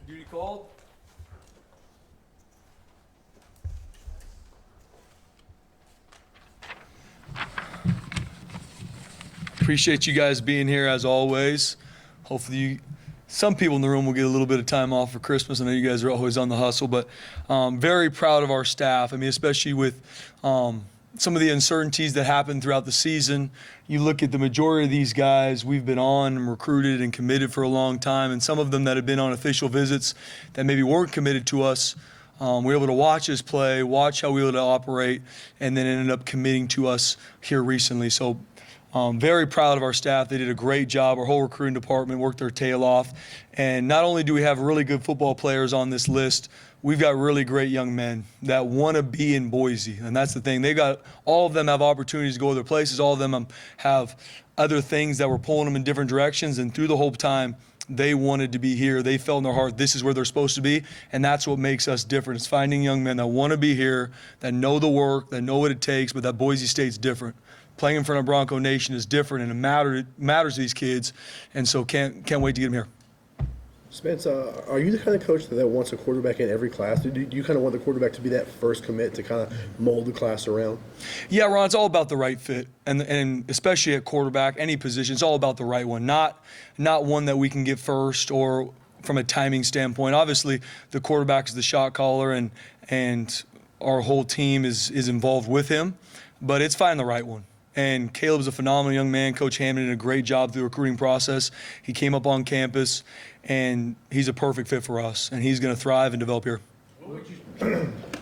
Duty called. Appreciate you guys being here as always. Hopefully some people in the room will get a little bit of time off for Christmas. I know you guys are always on the hustle, but very proud of our staff. I mean, especially with some of the uncertainties that happen throughout the season. You look at the majority of these guys, we've been on and recruited and committed for a long time, and some of them that have been on official visits that maybe weren't committed to us. We were able to watch us play, watch how we were able to operate, and then ended up committing to us here recently. So very proud of our staff. They did a great job. Our whole recruiting department worked their tail off. And not only do we have really good football players on this list, we've got really great young men that want to be in Boise. And that's the thing. All of them have opportunities to go other places. All of them have other things that were pulling them in different directions. And through the whole time, they wanted to be here. They felt in their heart this is where they're supposed to be. And that's what makes us different. It's finding young men that want to be here, that know the work, that know what it takes, but that Boise State's different. Playing in front of Bronco Nation is different, and it matters to these kids, and so can't wait to get them here. Spence, are you the kind of coach that wants a quarterback in every class? Do you kind of want the quarterback to be that first commit to kind of mold the class around? Yeah, Ron, it's all about the right fit, and especially at quarterback, any position, it's all about the right one, not one that we can get first or from a timing standpoint. Obviously, the quarterback is the shot caller, and our whole team is involved with him, but it's finding the right one. And Caleb's a phenomenal young man. Coach Hammond did a great job through the recruiting process. He came up on campus, and he's a perfect fit for us, and he's going to thrive and develop here.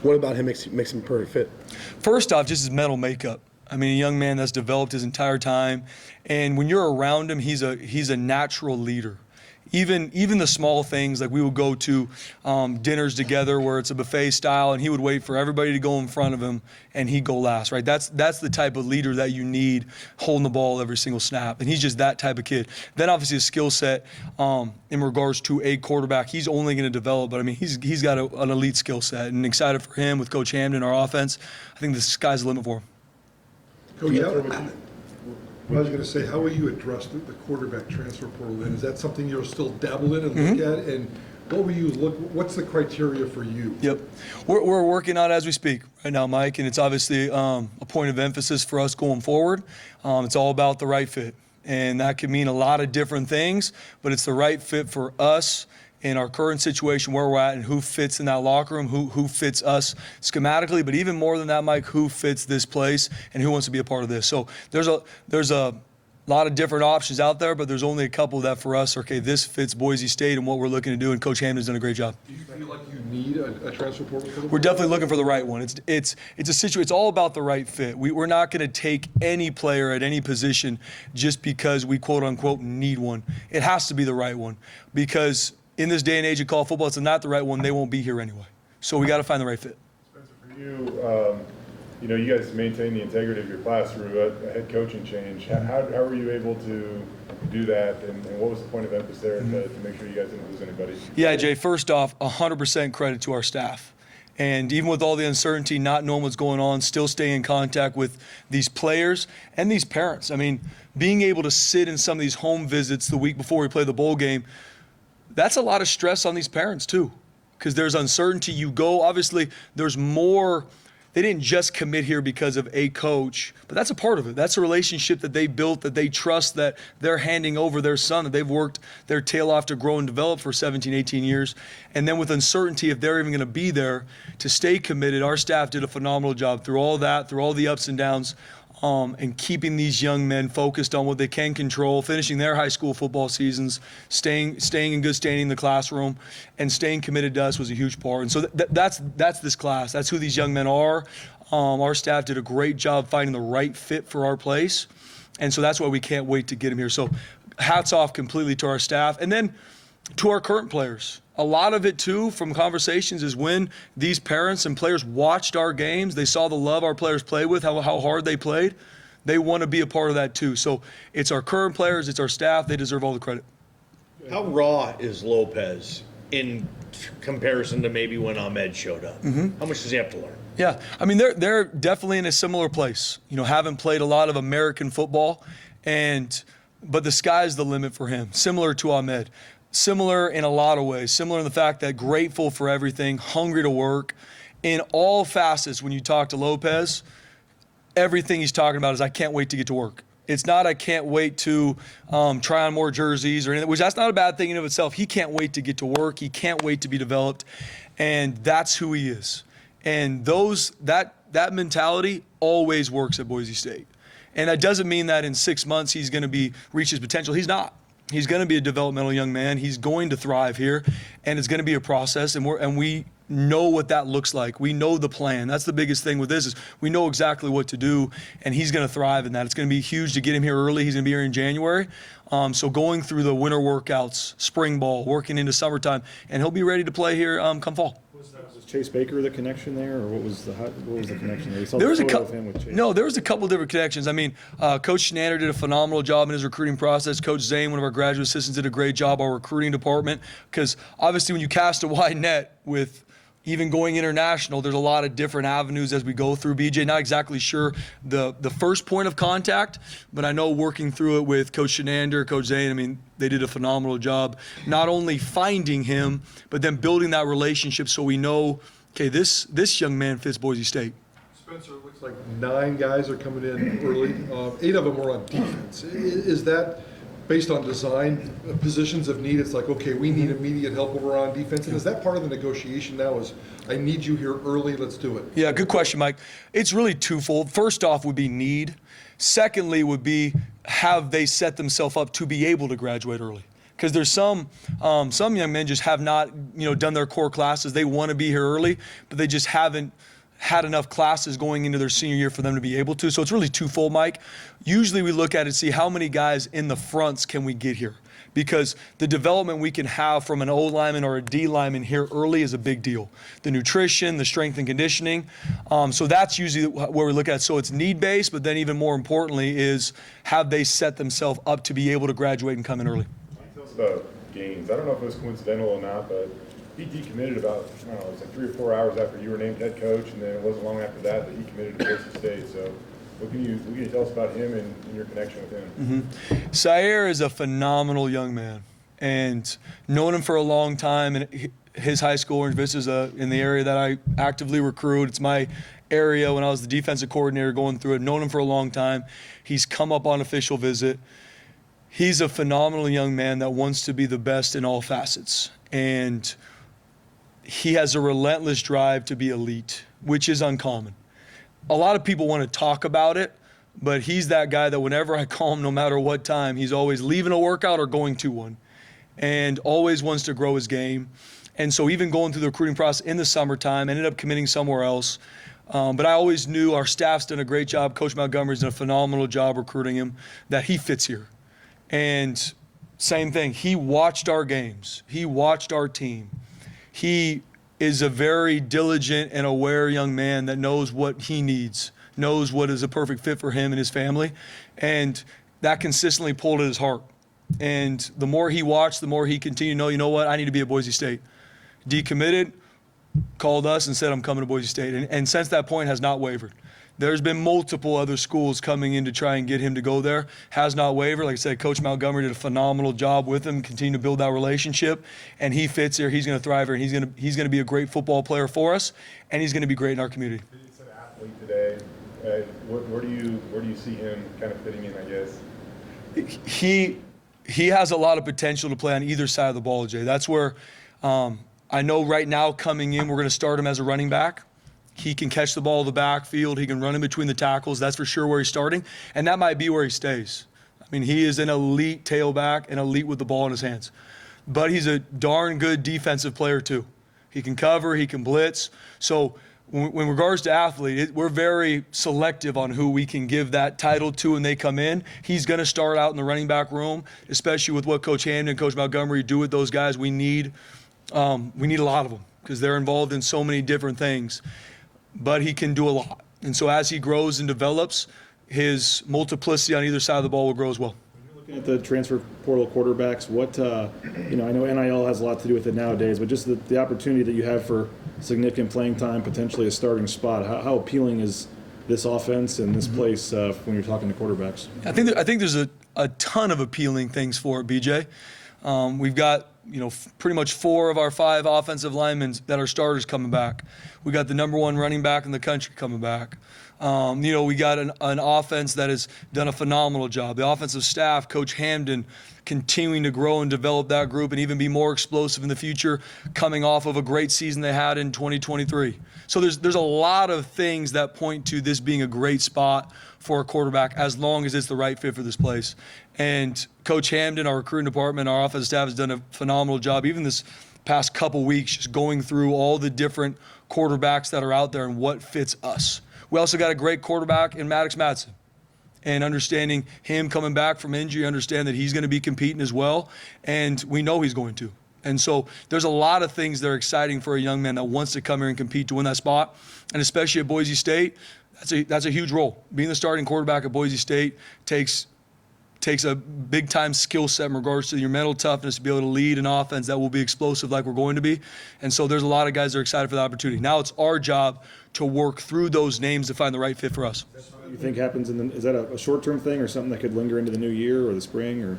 What about him makes him a perfect fit? First off, just his mental makeup. I mean, a young man that's developed his entire time, and when you're around him, he's a natural leader. Even the small things, like we would go to dinners together where it's a buffet style, and he would wait for everybody to go in front of him, and he'd go last, right? That's the type of leader that you need, holding the ball every single snap, and he's just that type of kid. Then obviously a skill set in regards to a quarterback, he's only going to develop, but I mean, he's got an elite skill set, and excited for him with Coach Hammond, our offense. I think the sky's the limit for him. Coach, I was going to say, how will you address the quarterback transfer portal? And is that something you'll still dabble in and look at? And what's the criteria for you? Yep. We're working on it as we speak right now, Mike, and it's obviously a point of emphasis for us going forward. It's all about the right fit, and that can mean a lot of different things, but it's the right fit for us in our current situation where we're at and who fits in that locker room, who fits us schematically, but even more than that, Mike, who fits this place and who wants to be a part of this. So there's a lot of different options out there, but there's only a couple that for us, okay, this fits Boise State and what we're looking to do, and Coach Hammond's done a great job. Do you feel like you need a transfer portal? We're definitely looking for the right one. It's all about the right fit. We're not going to take any player at any position just because we quote unquote need one. It has to be the right one, because in this day and age of college football, it's not the right one, they won't be here anyway. So we got to find the right fit. Spencer, for you, you guys maintain the integrity of your class through a head coaching change. How were you able to do that, and what was the point of emphasis there to make sure you guys didn't lose anybody? Yeah, Jay, first off, 100% credit to our staff. And even with all the uncertainty, not knowing what's going on, still staying in contact with these players and these parents. I mean, being able to sit in some of these home visits the week before we play the bowl game, that's a lot of stress on these parents too, because there's uncertainty. You go, obviously, there's more. They didn't just commit here because of a coach, but that's a part of it. That's a relationship that they built, that they trust, that they're handing over their son, that they've worked their tail off to grow and develop for 17, 18 years. And then with uncertainty, if they're even going to be there, to stay committed, our staff did a phenomenal job through all that, through all the ups and downs, and keeping these young men focused on what they can control, finishing their high school football seasons, staying in good standing in the classroom, and staying committed to us was a huge part. And so that's this class. That's who these young men are. Our staff did a great job finding the right fit for our place, and so that's why we can't wait to get them here. So hats off completely to our staff. And then to our current players. A lot of it, too, from conversations is when these parents and players watched our games, they saw the love our players played with, how hard they played. They want to be a part of that, too. So it's our current players, it's our staff. They deserve all the credit. How raw is Lopez in comparison to maybe when Ahmed showed up? How much does he have to learn? Yeah, I mean, they're definitely in a similar place. Haven't played a lot of American football, but the sky's the limit for him, similar to Ahmed. similar in a lot of ways. Similar in the fact that grateful for everything, hungry to work. In all facets, when you talk to Lopez, everything he's talking about is I can't wait to get to work. It's not I can't wait to try on more jerseys or anything, which that's not a bad thing in of itself. He can't wait to get to work. He can't wait to be developed, and that's who he is. And that mentality always works at Boise State. And that doesn't mean that in 6 months he's going to reach his potential. He's not. He's going to be a developmental young man. He's going to thrive here, and it's going to be a process. And we know what that looks like. We know the plan. That's the biggest thing with this is we know exactly what to do, and he's going to thrive in that. It's going to be huge to get him here early. He's going to be here in January. So going through the winter workouts, spring ball, working into summertime, and he'll be ready to play here come fall. Was Chase Baker the connection there, or what was the connection there? We saw There the was a photo couple. of him with Chase. No, there was a couple different connections. I mean, Coach Shenander did a phenomenal job in his recruiting process. Coach Zane, one of our graduate assistants, did a great job. Our recruiting department, because obviously when you cast a wide net with even going international, there's a lot of different avenues as we go through. BJ, not exactly sure the first point of contact, but I know working through it with Coach Shenander, Coach Zane, I mean, they did a phenomenal job, not only finding him, but then building that relationship so we know, okay, this young man fits Boise State. Spencer, it looks like 9 guys are coming in early. 8 of them are on defense. Is that based on design, positions of need? It's like, okay, we need immediate help over on defense. And is that part of the negotiation now is, I need you here early, let's do it? Yeah, good question, Mike. It's really twofold. First off would be need. Secondly would be have they set themselves up to be able to graduate early. Because there's some young men just have not, done their core classes. They want to be here early, but they just haven't had enough classes going into their senior year for them to be able to. So it's really twofold, Mike. Usually we look at it, see how many guys in the fronts can we get here, because the development we can have from an O lineman or a D lineman here early is a big deal. The nutrition, the strength and conditioning. So that's usually where we look at. So it's need-based, but then even more importantly is have they set themselves up to be able to graduate and come in early. Tell us about Gaines. I don't know if it was coincidental or not, but he decommitted about, I don't know, it was like 3 or 4 hours after you were named head coach, and then it wasn't long after that he committed to Boise State. So what can you tell us about him and your connection with him? Sayer is a phenomenal young man, and known him for a long time. And his high school, Orange Vista, is in the area that I actively recruit. It's my area when I was the defensive coordinator going through it. Known him for a long time. He's come up on official visit. He's a phenomenal young man that wants to be the best in all facets. And he has a relentless drive to be elite, which is uncommon. A lot of people want to talk about it, but he's that guy that whenever I call him, no matter what time, he's always leaving a workout or going to one, and always wants to grow his game. And so even going through the recruiting process in the summertime, ended up committing somewhere else. But I always knew our staff's done a great job. Coach Montgomery's done a phenomenal job recruiting him, that he fits here. And same thing, he watched our games. He watched our team. He is a very diligent and aware young man that knows what he needs, knows what is a perfect fit for him and his family, and that consistently pulled at his heart. And the more he watched, the more he continued to know, you know what, I need to be at Boise State. Decommitted, called us and said, I'm coming to Boise State. And since that point has not wavered. There's been multiple other schools coming in to try and get him to go there. Has not wavered. Like I said, Coach Montgomery did a phenomenal job with him, continue to build that relationship, and he fits here. He's going to thrive here, and he's going to be a great football player for us, and he's going to be great in our community. He's an athlete today. Where do you see him kind of fitting in, I guess? He has a lot of potential to play on either side of the ball, Jay. That's where I know right now coming in, we're going to start him as a running back. He can catch the ball in the backfield. He can run in between the tackles. That's for sure where he's starting, and that might be where he stays. I mean, he is an elite tailback and elite with the ball in his hands. But he's a darn good defensive player too. He can cover, he can blitz. So when regards to athlete, we're very selective on who we can give that title to when they come in. He's going to start out in the running back room, especially with what Coach Hamden and Coach Montgomery do with those guys. We need a lot of them because they're involved in so many different things. But he can do a lot. And so as he grows and develops, his multiplicity on either side of the ball will grow as well. Looking at the transfer portal quarterbacks, what, I know NIL has a lot to do with it nowadays, but just the opportunity that you have for significant playing time, potentially a starting spot, how appealing is this offense and this place when you're talking to quarterbacks? I think there's a ton of appealing things for it, BJ. We've got pretty much 4 of our 5 offensive linemen that are starters coming back. We got the number 1 running back in the country coming back. We got an offense that has done a phenomenal job. The offensive staff, Coach Hamden, continuing to grow and develop that group and even be more explosive in the future, coming off of a great season they had in 2023. So there's a lot of things that point to this being a great spot for a quarterback as long as it's the right fit for this place. And Coach Hamden, our recruiting department, our offensive staff has done a phenomenal job, even this past couple weeks, just going through all the different quarterbacks that are out there and what fits us. We also got a great quarterback in Maddox Madsen. And understanding him coming back from injury, understand that he's going to be competing as well, and we know he's going to. And so there's a lot of things that are exciting for a young man that wants to come here and compete to win that spot, and especially at Boise State, that's a huge role. Being the starting quarterback at Boise State takes a big-time skill set in regards to your mental toughness to be able to lead an offense that will be explosive like we're going to be. And so there's a lot of guys that are excited for the opportunity. Now it's our job to work through those names to find the right fit for us. You think happens is that a short-term thing or something that could linger into the new year or the spring? Or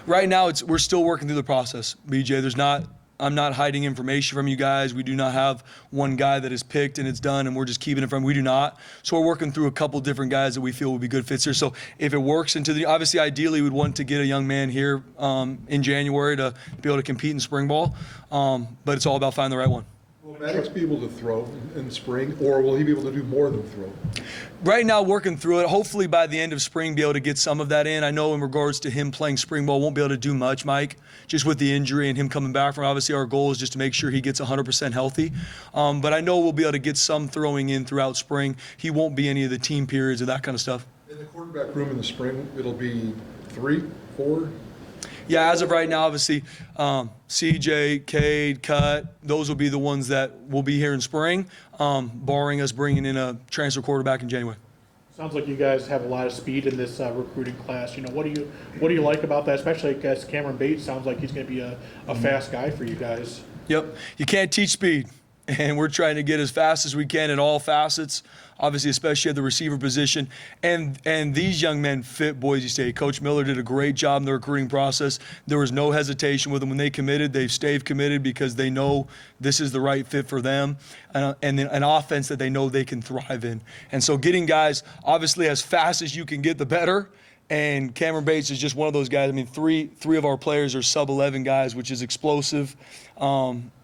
right now we're still working through the process, BJ. I'm not hiding information from you guys. We do not have one guy that is picked and it's done and we're just keeping it from. We do not. So we're working through a couple different guys that we feel will be good fits here. So if it works obviously ideally we'd want to get a young man here in January to be able to compete in spring ball. But it's all about finding the right one. Will Maddox be able to throw in spring, or will he be able to do more than throw? Right now, working through it. Hopefully by the end of spring, be able to get some of that in. I know in regards to him playing spring ball, won't be able to do much, Mike, just with the injury and him coming back from. Obviously, our goal is just to make sure he gets 100% healthy. But I know we'll be able to get some throwing in throughout spring. He won't be any of the team periods or that kind of stuff. In the quarterback room in the spring, it'll be 3, 4? Yeah, as of right now, obviously, CJ, Cade, Cut, those will be the ones that will be here in spring, barring us bringing in a transfer quarterback in January. Sounds like you guys have a lot of speed in this recruiting class. What do you like about that? Especially, I guess Cameron Bates sounds like he's going to be a fast guy for you guys. Yep, you can't teach speed, and we're trying to get as fast as we can in all facets. Obviously, especially at the receiver position. And these young men fit Boise State. Coach Miller did a great job in the recruiting process. There was no hesitation with them. When they committed, they've stayed committed because they know this is the right fit for them and an offense that they know they can thrive in. And so getting guys, obviously, as fast as you can get, the better. And Cameron Bates is just one of those guys. I mean, three of our players are sub-11 guys, which is explosive.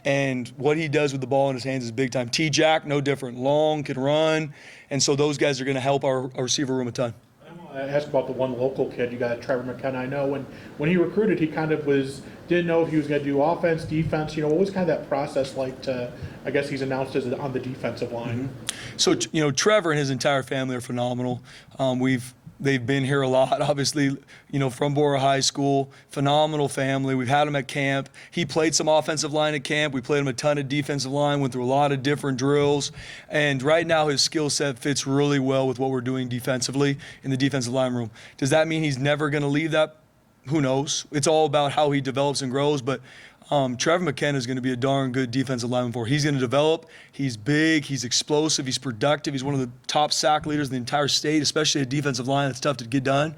And what he does with the ball in his hands is big time. T-Jack, no different. Long, can run. And so those guys are going to help our receiver room a ton. I asked about the one local kid. You got Trevor McKenna. I know when he recruited, he kind of didn't know if he was going to do offense, defense. What was kind of that process like to, I guess he's announced as on the defensive line. Mm-hmm. So, Trevor and his entire family are phenomenal. They've been here a lot, obviously, from Bora High School. Phenomenal family. We've had him at camp. He played some offensive line at camp. We played him a ton of defensive line, went through a lot of different drills. And right now his skill set fits really well with what we're doing defensively in the defensive line room. Does that mean he's never going to leave that? Who knows? It's all about how he develops and grows. But Trevor McKenna is going to be a darn good defensive lineman for. He's going to develop. He's big. He's explosive. He's productive. He's one of the top sack leaders in the entire state, especially a defensive line that's tough to get done.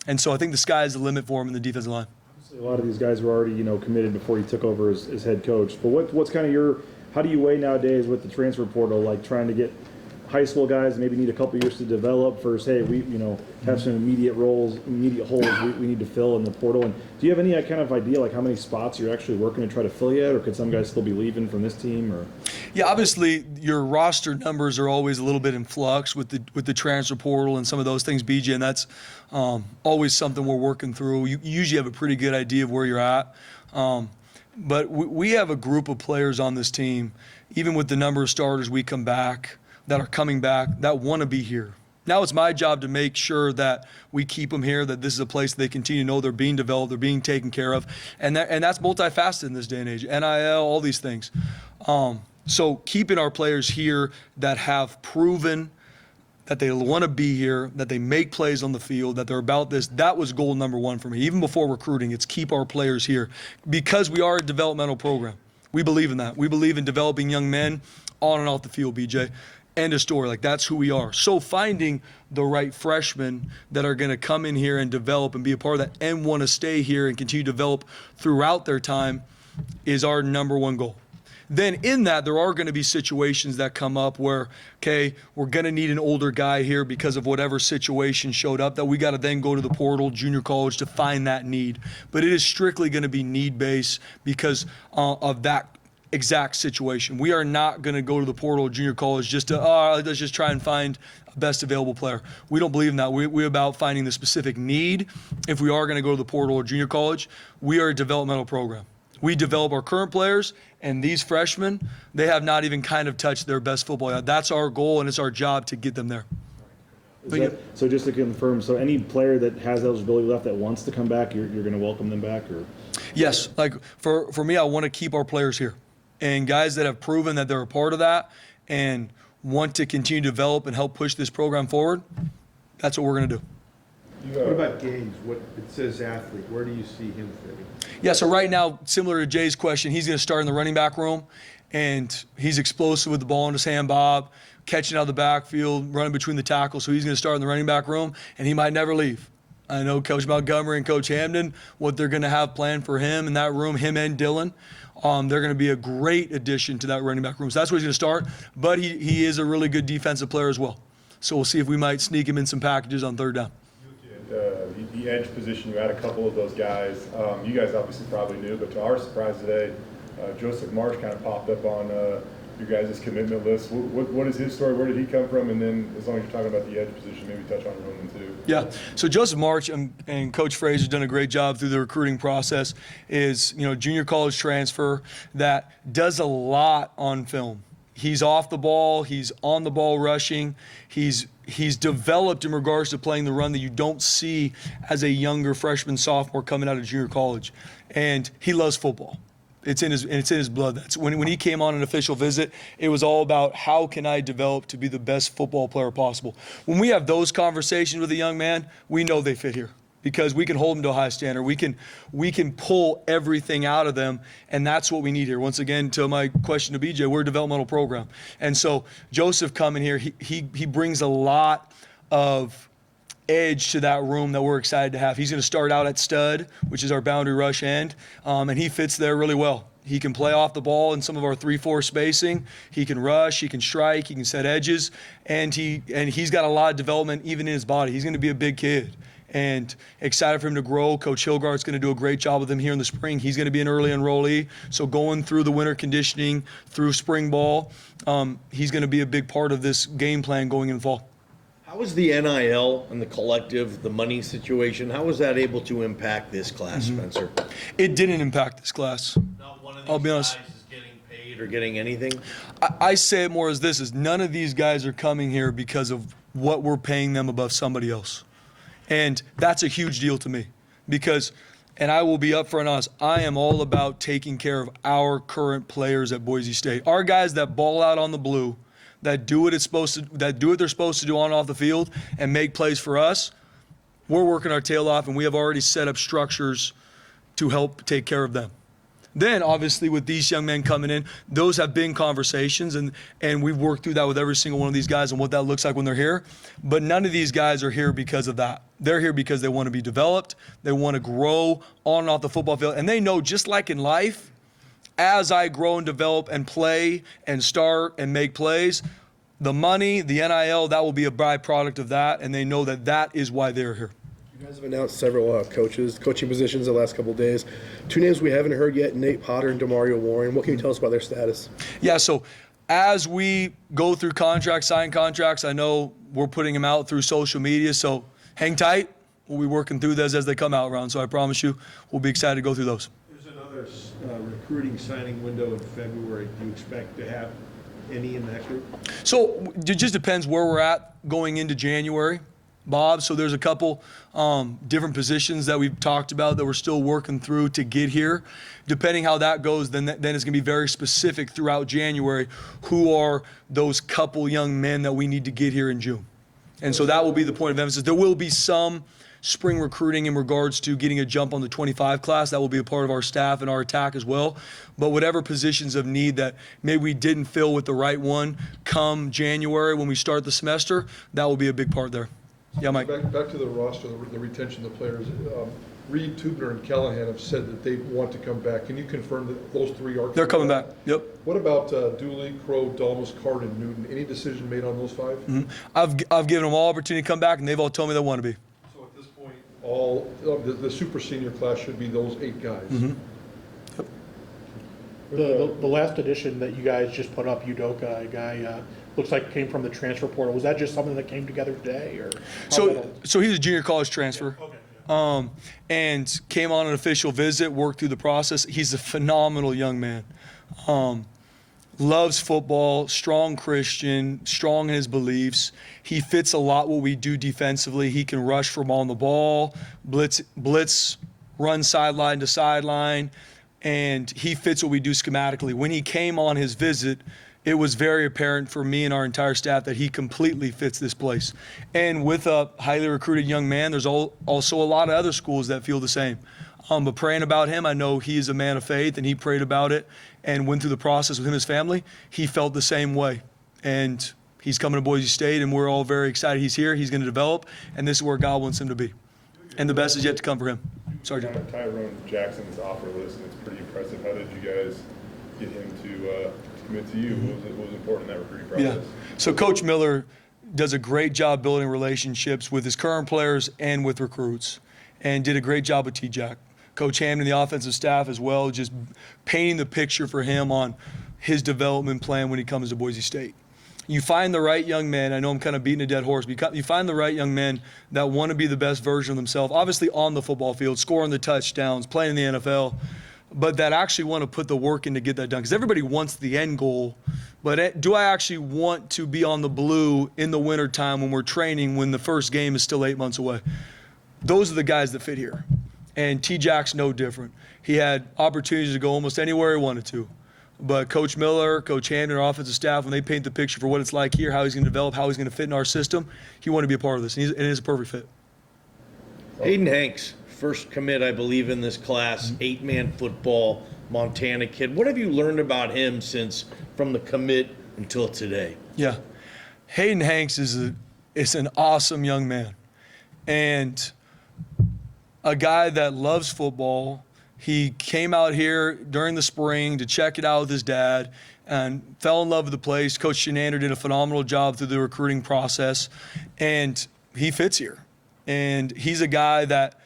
And so I think the sky's the limit for him in the defensive line. A lot of these guys were already, committed before he took over as head coach. But what's kind of how do you weigh nowadays with the transfer portal, like trying to get high school guys maybe need a couple years to develop versus, hey, we have some immediate holes we need to fill in the portal. And do you have any kind of idea like how many spots you're actually working to try to fill yet, or could some guys still be leaving from this team? Or yeah, obviously your roster numbers are always a little bit in flux with the transfer portal and some of those things, BJ, and that's always something we're working through. You usually have a pretty good idea of where you're at. But we have a group of players on this team, even with the number of starters we come back, that are coming back, that want to be here. Now it's my job to make sure that we keep them here, that this is a place they continue to know they're being developed, they're being taken care of, and that's multifaceted in this day and age, NIL, all these things. So keeping our players here that have proven that they want to be here, that they make plays on the field, that they're about this, that was goal number one for me. Even before recruiting, it's keep our players here because we are a developmental program. We believe in that. We believe in developing young men on and off the field, BJ. End of story. Like, that's who we are. So finding the right freshmen that are going to come in here and develop and be a part of that and want to stay here and continue to develop throughout their time, is our number one goal. Then in that, there are going to be situations that come up where, okay, we're going to need an older guy here because of whatever situation showed up that we got to then go to the portal, junior college to find that need. But it is strictly going to be need-based because of that exact situation. We are not going to go to the portal, junior college just to, let's just try and find a best available player. We don't believe in that. We're about finding the specific need. If we are going to go to the portal or junior college, we are a developmental program. We develop our current players, and these freshmen, they have not even kind of touched their best football yet. That's our goal, and it's our job to get them there. So just to confirm, so any player that has eligibility left that wants to come back, you're going to welcome them back? Or Yes. Like, for me, I want to keep our players here. And guys that have proven that they're a part of that and want to continue to develop and help push this program forward, that's what we're going to do. What about games? What it says athlete. Where do you see him fitting? Yeah, so right now, similar to Jay's question, he's going to start in the running back room, and he's explosive with the ball in his hand, Bob, catching out of the backfield, running between the tackles. So he's going to start in the running back room, and he might never leave. I know Coach Montgomery and Coach Hamden, what they're going to have planned for him in that room, him and Dylan. They're going to be a great addition to that running back room. So that's where he's going to start. But he is a really good defensive player as well. So we'll see if we might sneak him in some packages on third down. The edge position, you had a couple of those guys. You guys obviously probably knew, but to our surprise today, Joseph Marsh kind of popped up on your guys' commitment list. What is his story? Where did he come from? And then, as long as you're talking about the edge position, maybe touch on Roman too. Yeah. So Joseph March and Coach Fraser's done a great job through the recruiting process. Is junior college transfer that does a lot on film. He's off the ball. He's on the ball rushing. He's developed in regards to playing the run that you don't see as a younger freshman, sophomore coming out of junior college. And he loves football. It's in his blood. That's when he came on an official visit, it was all about how can I develop to be the best football player possible. When we have those conversations with a young man, we know they fit here because we can hold them to a high standard. We can pull everything out of them, and that's what we need here. Once again, to my question to BJ, we're a developmental program. And so Joseph coming here, he brings a lot of edge to that room that we're excited to have. He's going to start out at stud, which is our boundary rush end, and he fits there really well. He can play off the ball in some of our 3-4 spacing. He can rush, he can strike, he can set edges, and he's got a lot of development even in his body. He's going to be a big kid. And excited for him to grow. Coach Hilgard's going to do a great job with him here in the spring. He's going to be an early enrollee. So going through the winter conditioning, through spring ball, he's going to be a big part of this game plan going in the fall. How is the NIL and the collective, the money situation, how was that able to impact this class, Spencer? It didn't impact this class. Not one of these I'll be honest. guys is getting paid or getting anything? I say it more as this, is none of these guys are coming here because of what we're paying them above somebody else. And that's a huge deal to me because, and I will be upfront honest, I am all about taking care of our current players at Boise State. Our guys that ball out on the blue, that do what they're supposed to do on and off the field and make plays for us, we're working our tail off, and we have already set up structures to help take care of them. Then, obviously, with these young men coming in, those have been conversations, and we've worked through that with every single one of these guys and what that looks like when they're here. But none of these guys are here because of that. They're here because they want to be developed. They want to grow on and off the football field. And they know, just like in life, as I grow and develop and play and start and make plays, the money, the NIL, that will be a byproduct of that, and they know that that is why they're here. You guys have announced several coaching positions the last couple of days. 2 names we haven't heard yet, Nate Potter and DeMario Warren. What can you tell us about their status? Yeah, so as we go through contracts, sign contracts, I know we're putting them out through social media, so hang tight. We'll be working through those as they come out, Ron, so I promise you we'll be excited to go through those. There's another recruiting signing window in February. Do you expect to have any in that group? So it just depends where we're at going into January, Bob. So there's a couple different positions that we've talked about that we're still working through to get here. Depending how that goes, then it's going to be very specific throughout January. Who are those couple young men that we need to get here in June? And so that will be the point of emphasis. There will be some spring recruiting in regards to getting a jump on the 25 class. That will be a part of our staff and our attack as well. But whatever positions of need that maybe we didn't fill with the right one come January when we start the semester, that will be a big part there. Yeah, Mike. Back to the roster, the retention of the players. Reed, Tubner, and Callahan have said that they want to come back. Can you confirm that those three are? They're coming back. Yep. What about Dooley, Crow, Dalmas, Card, and Newton? Any decision made on those 5? I've given them all opportunity to come back, and they've all told me they want to be. So at this point, all the super senior class should be those 8 guys. The last edition that you guys just put up, Udoka Guy, looks like came from the transfer portal. Was that just something that came together today, or? So he's a junior college transfer. Okay. And came on an official visit, worked through the process. He's a phenomenal young man. Loves football, strong Christian, strong in his beliefs. He fits a lot what we do defensively. He can rush from on the ball, blitz, run sideline to sideline, and he fits what we do schematically. When he came on his visit, it was very apparent for me and our entire staff that he completely fits this place. And with a highly recruited young man, there's also a lot of other schools that feel the same. But praying about him, I know he is a man of faith, and he prayed about it and went through the process with him and his family. He felt the same way. And he's coming to Boise State, and we're all very excited he's here. He's going to develop, and this is where God wants him to be. And the best is yet to come for him. Sergeant. Tyrone Jackson's offer list, and it's pretty impressive. How did you guys get him to commit to you? What was important in that recruiting process? Yeah. So Coach Miller does a great job building relationships with his current players and with recruits, and did a great job with T-Jack. Coach Hammond and the offensive staff as well, just painting the picture for him on his development plan when he comes to Boise State. You find the right young men. I know I'm kind of beating a dead horse, but you find the right young men that want to be the best version of themselves, obviously on the football field, scoring the touchdowns, playing in the NFL, but that actually want to put the work in to get that done. Because everybody wants the end goal, but do I actually want to be on the blue in the wintertime when we're training when the first game is still 8 months away? Those are the guys that fit here. And T-Jack's no different. He had opportunities to go almost anywhere he wanted to. But Coach Miller, Coach Hammond, our offensive staff, when they paint the picture for what it's like here, how he's going to develop, how he's going to fit in our system, he wanted to be a part of this. And it is a perfect fit. Hayden Hanks, first commit, I believe, in this class, 8-man football, Montana kid. What have you learned about him from the commit until today? Yeah. Hayden Hanks is an awesome young man. And a guy that loves football. He came out here during the spring to check it out with his dad and fell in love with the place. Coach Shenander did a phenomenal job through the recruiting process, and he fits here. And he's a guy that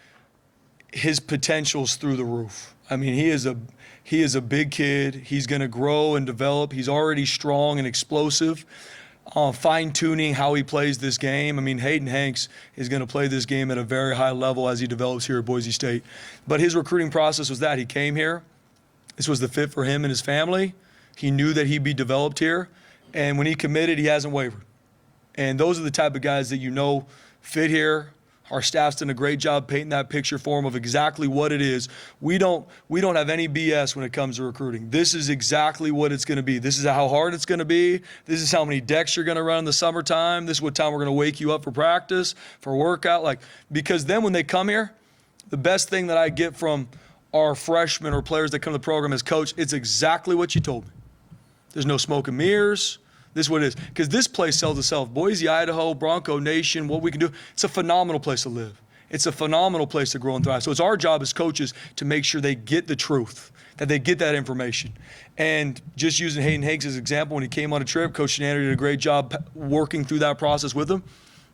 his potential's through the roof. I mean, he is a big kid. He's going to grow and develop. He's already strong and explosive. Fine-tuning how he plays this game. I mean, Hayden Hanks is going to play this game at a very high level as he develops here at Boise State. But his recruiting process was that. He came here. This was the fit for him and his family. He knew that he'd be developed here. And when he committed, he hasn't wavered. And those are the type of guys that you know fit here. Our staff's done a great job painting that picture for him of exactly what it is. We don't have any BS when it comes to recruiting. This is exactly what it's going to be. This is how hard it's going to be. This is how many decks you're going to run in the summertime. This is what time we're going to wake you up for practice, for workout. Because then when they come here, the best thing that I get from our freshmen or players that come to the program is, Coach, it's exactly what you told me. There's no smoke and mirrors. This is what it is. Because this place sells itself. Boise, Idaho, Bronco Nation, what we can do. It's a phenomenal place to live. It's a phenomenal place to grow and thrive. So it's our job as coaches to make sure they get the truth, that they get that information. And just using Hayden Hanks as an example, when he came on a trip, Coach Shenander did a great job working through that process with him,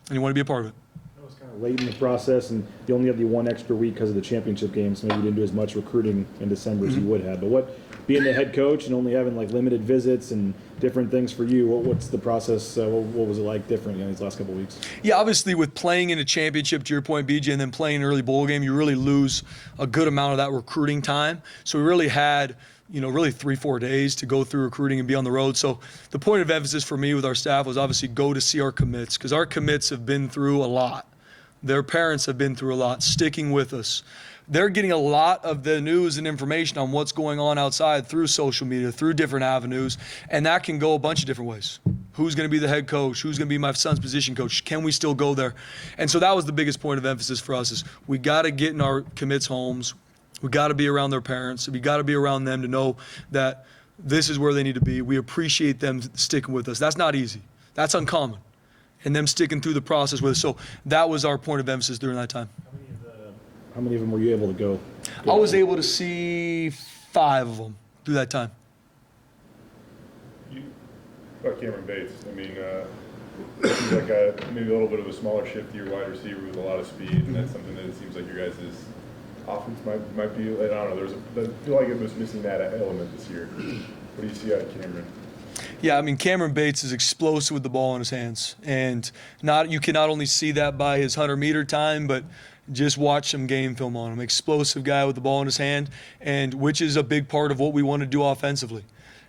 and he wanted to be a part of it. That was kind of late in the process, and you only had the one extra week because of the championship game, so maybe you didn't do as much recruiting in December as you would have. But being the head coach and only having limited visits and different things for you, what's the process? What was it like different these last couple of weeks? Yeah, obviously with playing in a championship, to your point, BJ, and then playing an early bowl game, you really lose a good amount of that recruiting time. So we really had, really 3-4 days to go through recruiting and be on the road. So the point of emphasis for me with our staff was obviously go to see our commits, because our commits have been through a lot. Their parents have been through a lot, sticking with us. They're getting a lot of the news and information on what's going on outside through social media, through different avenues, and that can go a bunch of different ways. Who's going to be the head coach? Who's going to be my son's position coach? Can we still go there? And so that was the biggest point of emphasis for us, is we got to get in our commits' homes. We got to be around their parents. We got to be around them to know that this is where they need to be. We appreciate them sticking with us. That's not easy. That's uncommon. And them sticking through the process with us. So that was our point of emphasis during that time. How many of them were you able to go? I was able to see 5 of them through that time. You, about Cameron Bates, I mean, seems like maybe a little bit of a smaller, shiftier wide receiver with a lot of speed, and that's something that it seems like your guys' offense might be. I don't know. I feel like it was missing that element this year. What do you see out of Cameron? Yeah, I mean, Cameron Bates is explosive with the ball in his hands. And you can not only see that by his 100-meter time, but just watch some game film on him. Explosive guy with the ball in his hand, and which is a big part of what we want to do offensively.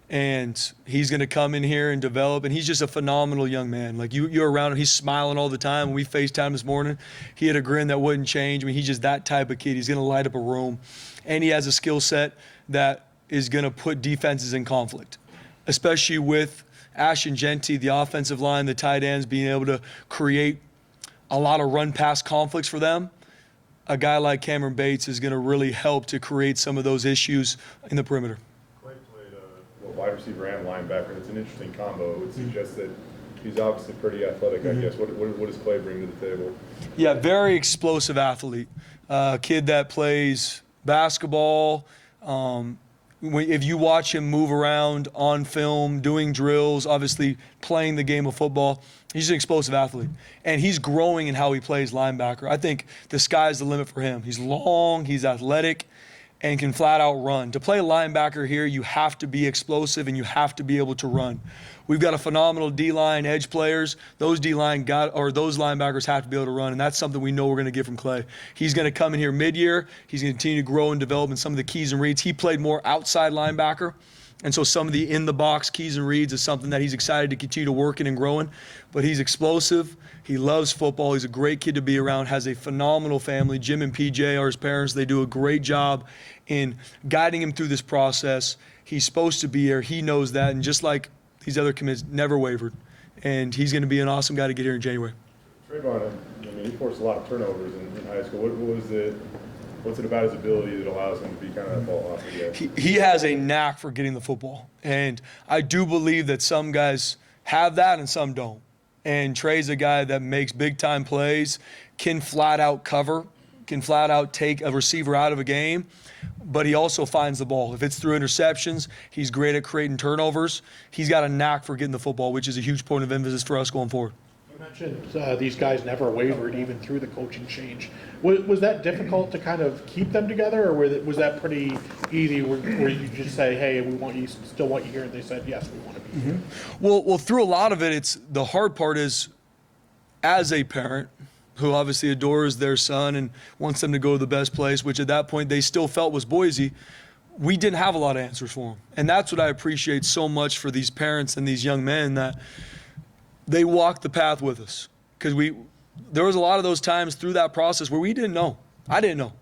And he's going to come in here and develop, and he's just a phenomenal young man. Like, you're around him, he's smiling all the time. When we FaceTime this morning, he had a grin that wouldn't change. I mean, he's just that type of kid. He's going to light up a room, and he has a skill set that is going to put defenses in conflict, especially with Ash and Genty, the offensive line, the tight ends, being able to create a lot of run-pass conflicts for them. A guy like Cameron Bates is going to really help to create some of those issues in the perimeter. Clay played wide receiver and linebacker. It's an interesting combo. It would suggest that he's obviously pretty athletic, I guess. What does Clay bring to the table? Yeah, very explosive athlete. Kid that plays basketball. If you watch him move around on film, doing drills, obviously playing the game of football, he's an explosive athlete. And he's growing in how he plays linebacker. I think the sky's the limit for him. He's long, he's athletic, and can flat out run. To play linebacker here, you have to be explosive and you have to be able to run. We've got a phenomenal D-line edge players. Those those linebackers have to be able to run, and that's something we know we're going to get from Clay. He's going to come in here mid-year. He's going to continue to grow and develop in some of the keys and reads. He played more outside linebacker, and so some of the in-the-box keys and reads is something that he's excited to continue to work in and grow in. But he's explosive. He loves football. He's a great kid to be around, has a phenomenal family. Jim and PJ are his parents. They do a great job in guiding him through this process. He's supposed to be here. He knows that, and just like these other commits, never wavered. And he's going to be an awesome guy to get here in January. Trayvon, I mean, he forced a lot of turnovers in high school. What's it about his ability that allows him to be kind of that ball hawker guy? He has a knack for getting the football. And I do believe that some guys have that and some don't. And Trey's a guy that makes big-time plays, can flat out cover, can flat out take a receiver out of a game, but he also finds the ball. If it's through interceptions, he's great at creating turnovers. He's got a knack for getting the football, which is a huge point of emphasis for us going forward. You mentioned these guys never wavered even through the coaching change. Was that difficult to kind of keep them together, or was that pretty easy where you just say, hey, still want you here, and they said, yes, we want to be here? Well, through a lot of it, the hard part is, as a parent who obviously adores their son and wants them to go to the best place, which at that point they still felt was Boise, we didn't have a lot of answers for them. And that's what I appreciate so much for these parents and these young men, that they walked the path with us. Because there was a lot of those times through that process where we didn't know. I didn't know.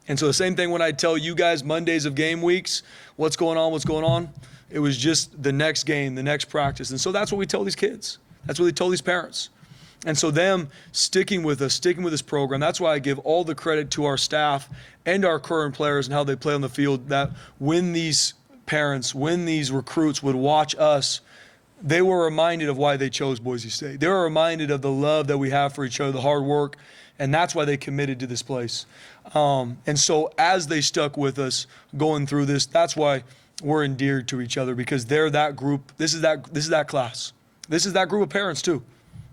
And so the same thing when I tell you guys Mondays of game weeks, what's going on, it was just the next game, the next practice. And so that's what we tell these kids. That's what we tell these parents. And so them sticking with us, sticking with this program, that's why I give all the credit to our staff and our current players and how they play on the field, that when these parents, when these recruits would watch us, they were reminded of why they chose Boise State. They were reminded of the love that we have for each other, the hard work, and that's why they committed to this place. And so as they stuck with us going through this, that's why we're endeared to each other, because they're that group. This is that class. This is that group of parents too.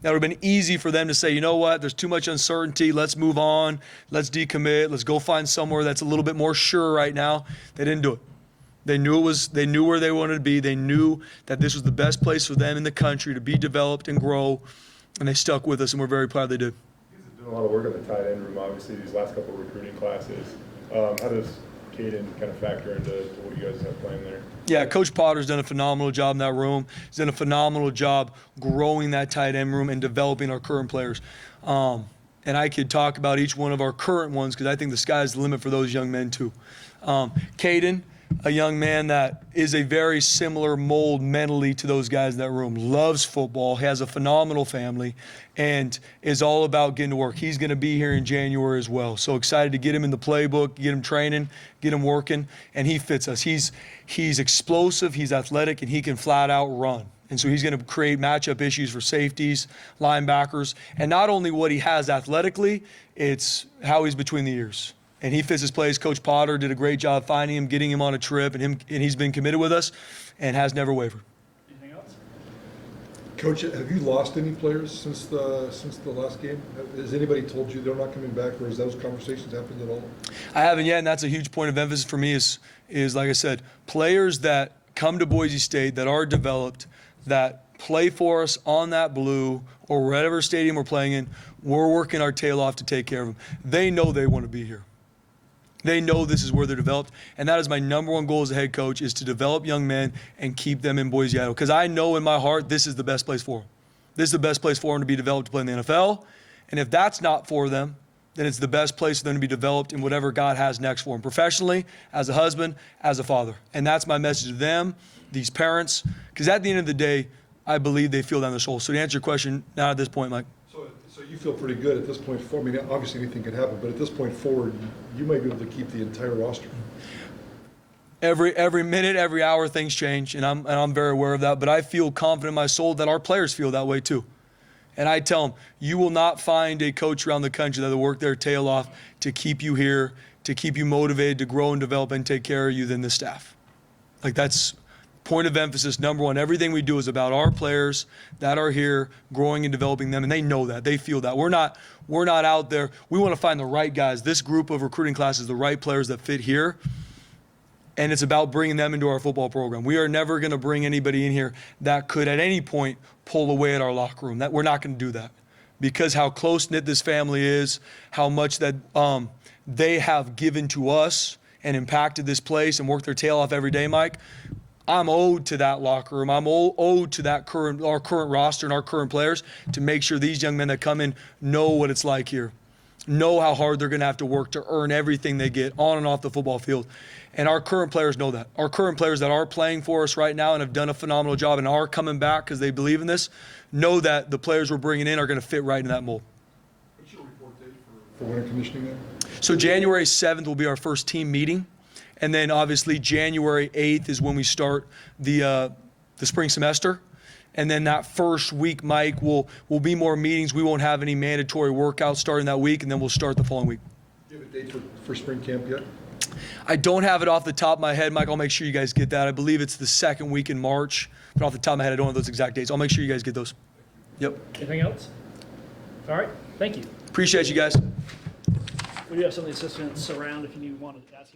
That would have been easy for them to say, you know what, there's too much uncertainty, let's move on, let's decommit, let's go find somewhere that's a little bit more sure right now. They didn't do it. They knew where they wanted to be. They knew that this was the best place for them in the country to be developed and grow, and they stuck with us, and we're very proud they did. You guys are doing a lot of work in the tight end room, obviously, these last couple of recruiting classes. How does Kaden kind of factor into what you guys have playing there? Yeah, Coach Potter's done a phenomenal job in that room. He's done a phenomenal job growing that tight end room and developing our current players. And I could talk about each one of our current ones, because I think the sky's the limit for those young men too. Kaden, a young man that is a very similar mold mentally to those guys in that room, loves football, has a phenomenal family, and is all about getting to work. He's going to be here in January as well. So excited to get him in the playbook, get him training, get him working, and he fits us. He's explosive, he's athletic, and he can flat out run. And so he's going to create matchup issues for safeties, linebackers, and not only what he has athletically, it's how he's between the ears. and he fits his place. Coach Potter did a great job finding him, getting him on a trip, and he's been committed with us and has never wavered. Anything else? Coach, have you lost any players since the last game? Has anybody told you they're not coming back, or has those conversations happened at all? I haven't yet, and that's a huge point of emphasis for me is like I said, players that come to Boise State that are developed, that play for us on that blue or whatever stadium we're playing in, we're working our tail off to take care of them. They know they want to be here. They know this is where they're developed, and that is my number one goal as a head coach, is to develop young men and keep them in Boise, Idaho, because I know in my heart this is the best place for them. This is the best place for them to be developed to play in the NFL, and if that's not for them, then it's the best place for them to be developed in whatever God has next for them, professionally, as a husband, as a father. And that's my message to them, these parents, because at the end of the day, I believe they feel down their soul. So to answer your question, not at this point, Mike. So you feel pretty good at this point forward. I mean, obviously anything could happen, but at this point forward, you might be able to keep the entire roster. Every minute, every hour, things change, and I'm very aware of that. But I feel confident in my soul that our players feel that way too. And I tell them, you will not find a coach around the country that will work their tail off to keep you here, to keep you motivated, to grow and develop and take care of you than the staff. Like, that's point of emphasis, number one. Everything we do is about our players that are here, growing and developing them, and they know that. They feel that. We're not out there. We want to find the right guys. This group of recruiting class is the right players that fit here, and it's about bringing them into our football program. We are never going to bring anybody in here that could at any point pull away at our locker room. That we're not going to do that, because how close-knit this family is, how much that they have given to us and impacted this place and worked their tail off every day, Mike. I'm owed to that locker room. I'm owed to that our current roster and our current players to make sure these young men that come in know what it's like here, know how hard they're going to have to work to earn everything they get on and off the football field. And our current players know that. Our current players that are playing for us right now and have done a phenomenal job and are coming back because they believe in this, know that the players we're bringing in are going to fit right in that mold. What's your report date for winter conditioning then? So January 7th will be our first team meeting. And then obviously January 8th is when we start the spring semester. And then that first week, Mike, will be more meetings. We won't have any mandatory workouts starting that week, and then we'll start the following week. Do you have a date for spring camp yet? I don't have it off the top of my head, Mike. I'll make sure you guys get that. I believe it's the second week in March. But off the top of my head, I don't have those exact dates. I'll make sure you guys get those. Yep. Anything else? All right. Thank you. Appreciate you guys. We do have some of the assistants around if you want to ask you.